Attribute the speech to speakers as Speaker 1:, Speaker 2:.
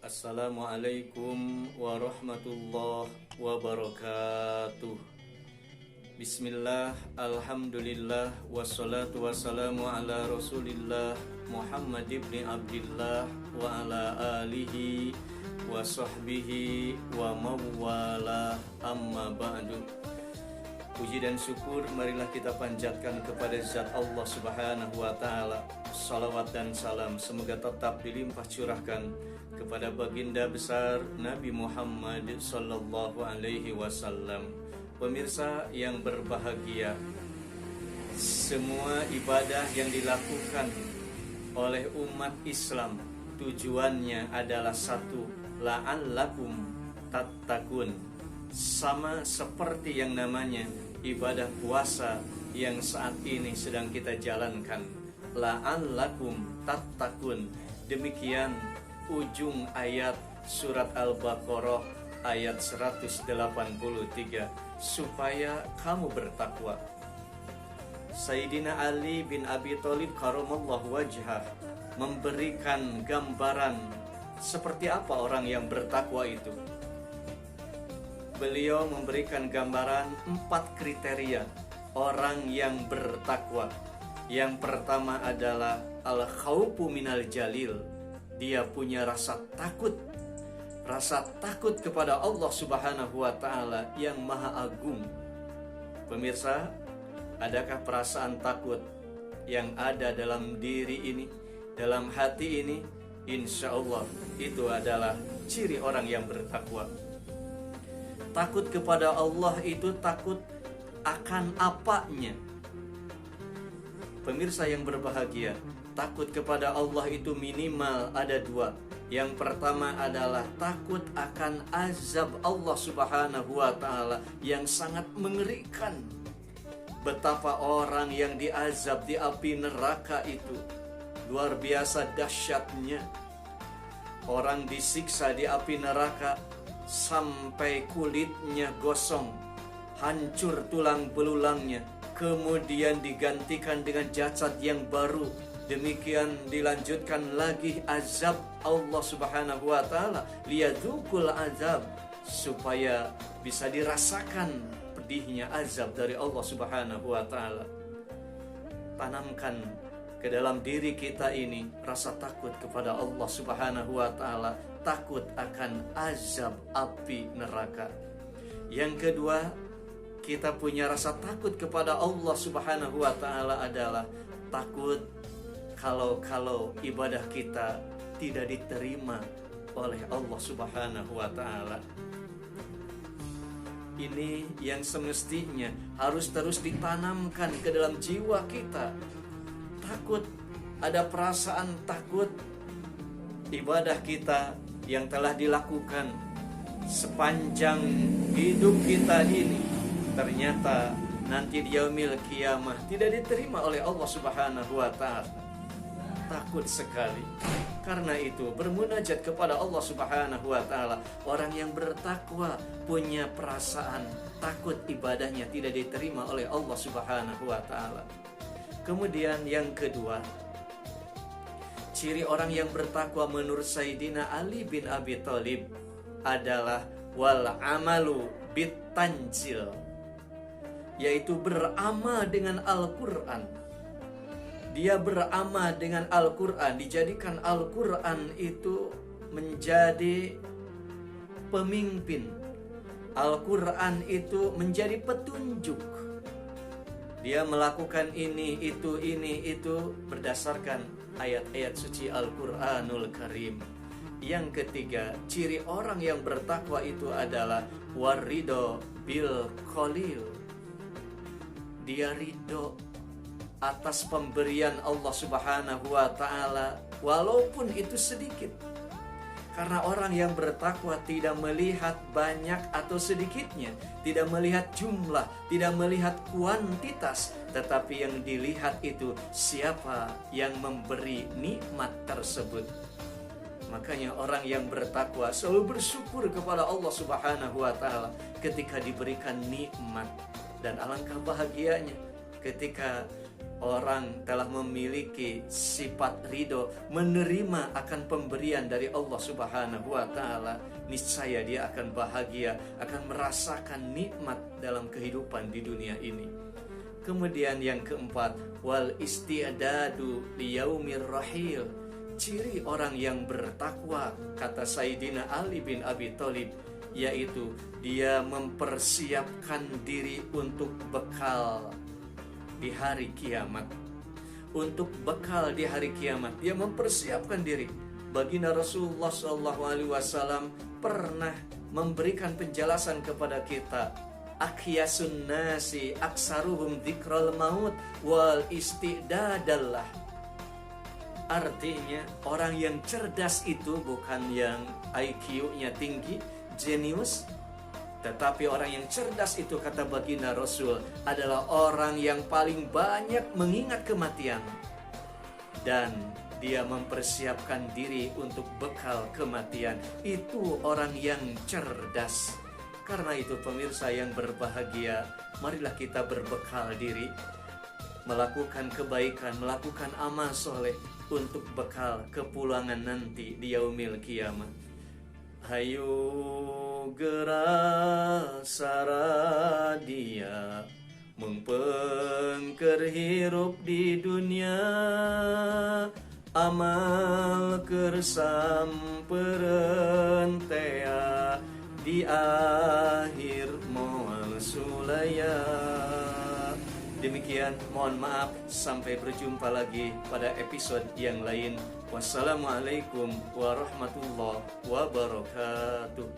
Speaker 1: Assalamualaikum warahmatullahi wabarakatuh. Bismillah, alhamdulillah, wassalatu wassalamu ala rasulillah Muhammad ibn Abdillah wa ala alihi wa sahbihi wa mawala, amma ba'du. Puji dan syukur marilah kita panjatkan kepada zat Allah subhanahu wa ta'ala. Salawat dan salam semoga tetap dilimpah curahkan kepada baginda besar Nabi Muhammad sallallahu alaihi wasallam. Pemirsa yang berbahagia, semua ibadah yang dilakukan oleh umat Islam tujuannya adalah satu, la'allakum tattaqun. Sama seperti yang namanya ibadah puasa yang saat ini sedang kita jalankan, la'allakum tattaqun. Demikian ujung ayat surat Al-Baqarah ayat 183, supaya kamu bertakwa. Sayyidina Ali bin Abi Thalib karamallahu wajhah memberikan gambaran seperti apa orang yang bertakwa itu. Beliau memberikan gambaran 4 kriteria orang yang bertakwa. Yang pertama adalah al-khaufu minal jalil. Dia punya rasa takut kepada Allah subhanahu wa ta'ala yang maha agung. Pemirsa, adakah perasaan takut yang ada dalam diri ini, dalam hati ini? Insya Allah itu adalah ciri orang yang bertakwa. Takut kepada Allah itu takut akan apanya? Pemirsa yang berbahagia, takut kepada Allah itu minimal ada 2. Yang pertama adalah takut akan azab Allah subhanahu wa ta'ala yang sangat mengerikan. Betapa orang yang diazab di api neraka itu luar biasa dahsyatnya. Orang disiksa di api neraka sampai kulitnya gosong, hancur tulang belulangnya, kemudian digantikan dengan jasad yang baru. Demikian dilanjutkan lagi azab Allah subhanahu wa ta'ala, liyadzukul azab, supaya bisa dirasakan pedihnya azab dari Allah subhanahu wa ta'ala. Tanamkan ke dalam diri kita ini rasa takut kepada Allah subhanahu wa ta'ala, takut akan azab api neraka. Yang kedua, kita punya rasa takut kepada Allah subhanahu wa ta'ala adalah takut kalau ibadah kita tidak diterima oleh Allah subhanahu wa ta'ala. Ini yang semestinya harus terus ditanamkan ke dalam jiwa kita. Takut, ada perasaan takut ibadah kita yang telah dilakukan sepanjang hidup kita ini ternyata nanti di yaumil qiyamah tidak diterima oleh Allah subhanahu wa ta'ala. Takut sekali. Karena itu bermunajat kepada Allah subhanahu wa ta'ala. Orang yang bertakwa punya perasaan takut ibadahnya tidak diterima oleh Allah subhanahu wa ta'ala. Kemudian yang kedua, ciri orang yang bertakwa menurut Sayyidina Ali bin Abi Thalib adalah wal amalu bitanjil, yaitu beramal dengan Al-Quran. Dia beramal dengan Al-Quran, dijadikan Al-Quran itu menjadi pemimpin. Al-Quran itu menjadi petunjuk. Dia melakukan ini, itu berdasarkan ayat-ayat suci Al-Quranul Karim. Yang ketiga, ciri orang yang bertakwa itu adalah warido bil qalil. Dia ridho atas pemberian Allah subhanahu wa ta'ala walaupun itu sedikit. Karena orang yang bertakwa tidak melihat banyak atau sedikitnya, tidak melihat jumlah, tidak melihat kuantitas, tetapi yang dilihat itu siapa yang memberi nikmat tersebut. Makanya orang yang bertakwa selalu bersyukur kepada Allah subhanahu wa ta'ala ketika diberikan nikmat. Dan alangkah bahagianya ketika orang telah memiliki sifat ridho, menerima akan pemberian dari Allah Subhanahu wa Ta'ala, niscaya dia akan bahagia, akan merasakan nikmat dalam kehidupan di dunia ini. Kemudian yang keempat, wal isti'dadu liyaumir rahil. Ciri orang yang bertakwa, kata Sayyidina Ali bin Abi Thalib, yaitu dia mempersiapkan diri untuk bekal di hari kiamat. Untuk bekal di hari kiamat, dia mempersiapkan diri. Baginda Rasulullah SAW pernah memberikan penjelasan kepada kita, akyasun nasi aksaruhum dzikral maut wal istidadallah. Artinya orang yang cerdas itu bukan yang IQ-nya tinggi, jenius, tetapi orang yang cerdas itu, kata baginda Rasul, adalah orang yang paling banyak mengingat kematian dan dia mempersiapkan diri untuk bekal kematian. Itu orang yang cerdas. Karena itu pemirsa yang berbahagia, marilah kita berbekal diri, melakukan kebaikan, melakukan amal soleh untuk bekal kepulangan nanti di yaumil kiamat. Hayu gerak saradia mengpengker hirup di dunia, amal kersam perentea di akhir moal sulaya. Demikian, mohon maaf, sampai berjumpa lagi pada episode yang lain. Wassalamualaikum warahmatullahi wabarakatuh.